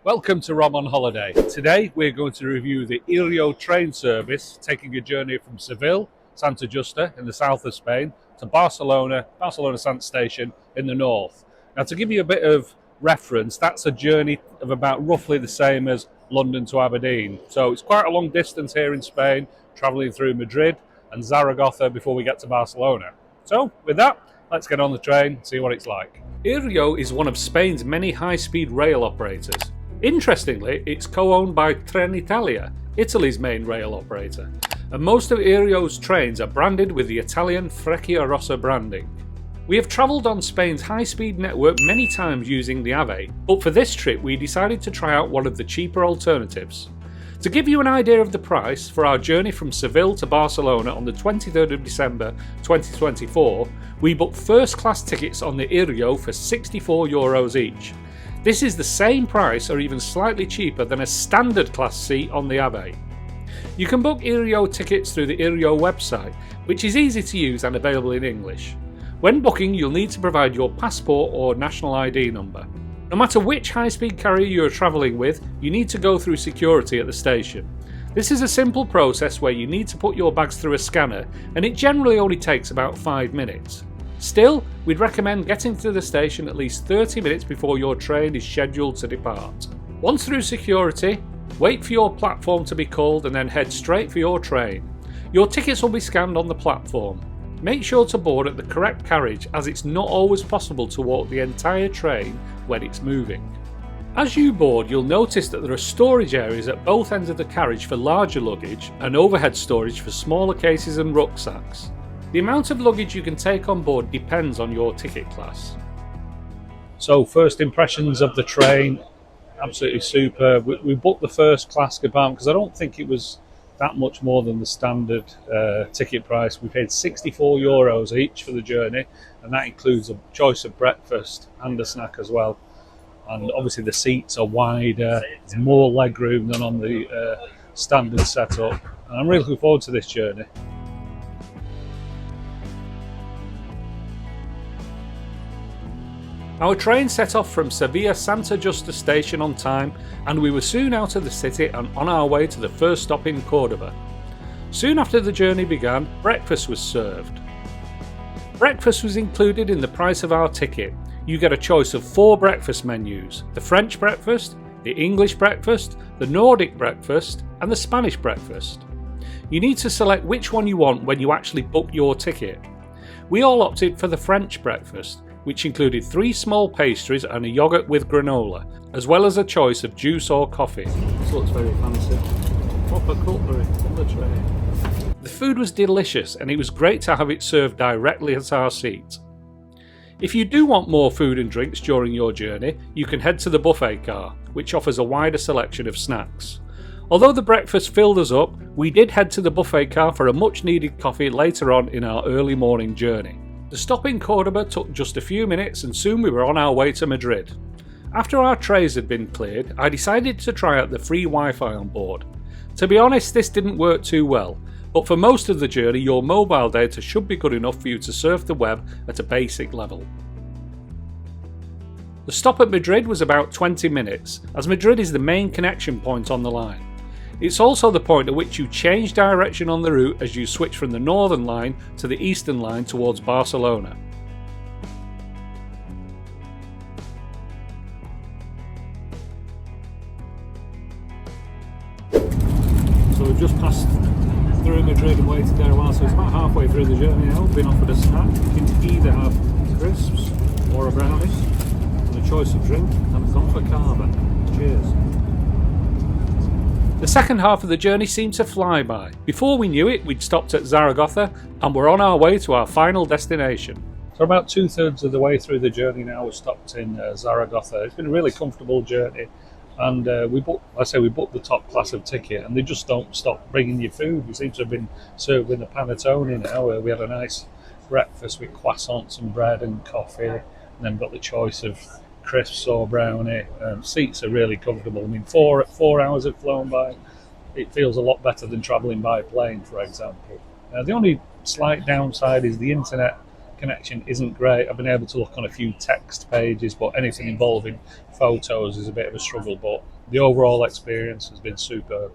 Welcome to Rob on Holiday. Today we're going to review the Iryo train service taking a journey from Seville, Santa Justa in the south of Spain to Barcelona Santa Station in the north. Now to give you a bit of reference, that's a journey of about roughly the same as London to Aberdeen. So it's quite a long distance here in Spain, travelling through Madrid and Zaragoza before we get to Barcelona. So with that, let's get on the train and see what it's like. Iryo is one of Spain's many high-speed rail operators. Interestingly, it's co-owned by Trenitalia, Italy's main rail operator, and most of Iryo's trains are branded with the Italian Frecciarossa branding. We have travelled on Spain's high-speed network many times using the AVE, but for this trip we decided to try out one of the cheaper alternatives. To give you an idea of the price, for our journey from Seville to Barcelona on the 23rd of December 2024, we booked first-class tickets on the Iryo for €64 each. This is the same price or even slightly cheaper than a standard class seat on the AVE. You can book Iryo tickets through the Iryo website, which is easy to use and available in English. When booking, you'll need to provide your passport or national ID number. No matter which high-speed carrier you are travelling with, you need to go through security at the station. This is a simple process where you need to put your bags through a scanner, and it generally only takes about 5 minutes. Still, we'd recommend getting to the station at least 30 minutes before your train is scheduled to depart. Once through security, wait for your platform to be called and then head straight for your train. Your tickets will be scanned on the platform. Make sure to board at the correct carriage, as it's not always possible to walk the entire train when it's moving. As you board, you'll notice that there are storage areas at both ends of the carriage for larger luggage and overhead storage for smaller cases and rucksacks. The amount of luggage you can take on board depends on your ticket class. So first impressions of the train, absolutely super. We booked the first class compartment because I don't think it was that much more than the standard ticket price. We paid €64 each for the journey, and that includes a choice of breakfast and a snack as well. And obviously the seats are wider, there's more leg room than on the standard setup, and I'm really looking forward to this journey. Our train set off from Seville Santa Justa station on time, and we were soon out of the city and on our way to the first stop in Córdoba. Soon after the journey began, breakfast was served. Breakfast was included in the price of our ticket. You get a choice of 4 breakfast menus: the French breakfast, the English breakfast, the Nordic breakfast, and the Spanish breakfast. You need to select which one you want when you actually book your ticket. We all opted for the French breakfast, which included 3 small pastries and a yoghurt with granola, as well as a choice of juice or coffee. This looks very fancy. Proper cutlery on the tray. The food was delicious, and it was great to have it served directly at our seat. If you do want more food and drinks during your journey, you can head to the buffet car, which offers a wider selection of snacks. Although the breakfast filled us up, we did head to the buffet car for a much needed coffee later on in our early morning journey. The stop in Córdoba took just a few minutes, and soon we were on our way to Madrid. After our trays had been cleared, I decided to try out the free Wi-Fi on board. To be honest, this didn't work too well, but for most of the journey your mobile data should be good enough for you to surf the web at a basic level. The stop at Madrid was about 20 minutes, as Madrid is the main connection point on the line. It's also the point at which you change direction on the route as you switch from the northern line to the eastern line towards Barcelona. So we've just passed through Madrid and waited there a while, so it's about halfway through the journey now. We've been offered a snack. You can either have crisps or a brownie, and a choice of drink. I've gone for cava. Cheers. The second half of the journey seemed to fly by. Before we knew it, we'd stopped at Zaragoza and were on our way to our final destination. So about 2/3 of the way through the journey now, we stopped in Zaragoza. It's been a really comfortable journey, and we booked the top class of ticket, and they just don't stop bringing you food. We seem to have been served with a panettone now. We had a nice breakfast with croissants and bread and coffee, and then got the choice of crisps or brownie. Seats are really comfortable. I mean, four hours have flown by. It feels a lot better than travelling by plane, for example. The only slight downside is the internet connection isn't great. I've been able to look on a few text pages, but anything involving photos is a bit of a struggle. But The overall experience has been superb.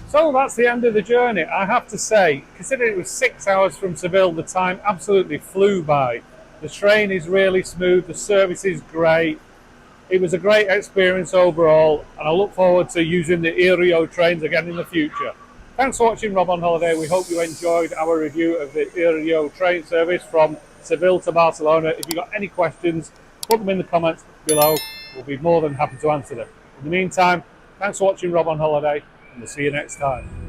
So that's the end of the journey. I have to say, considering it was 6 hours from Seville, the time absolutely flew by. The train is really smooth, the service is great. It was a great experience overall, and I look forward to using the Iryo trains again in the future. Thanks for watching Rob on Holiday. We hope you enjoyed our review of the Iryo train service from Seville to Barcelona. If you've got any questions, put them in the comments below. We'll be more than happy to answer them. In the meantime, thanks for watching Rob on Holiday, and we'll see you next time.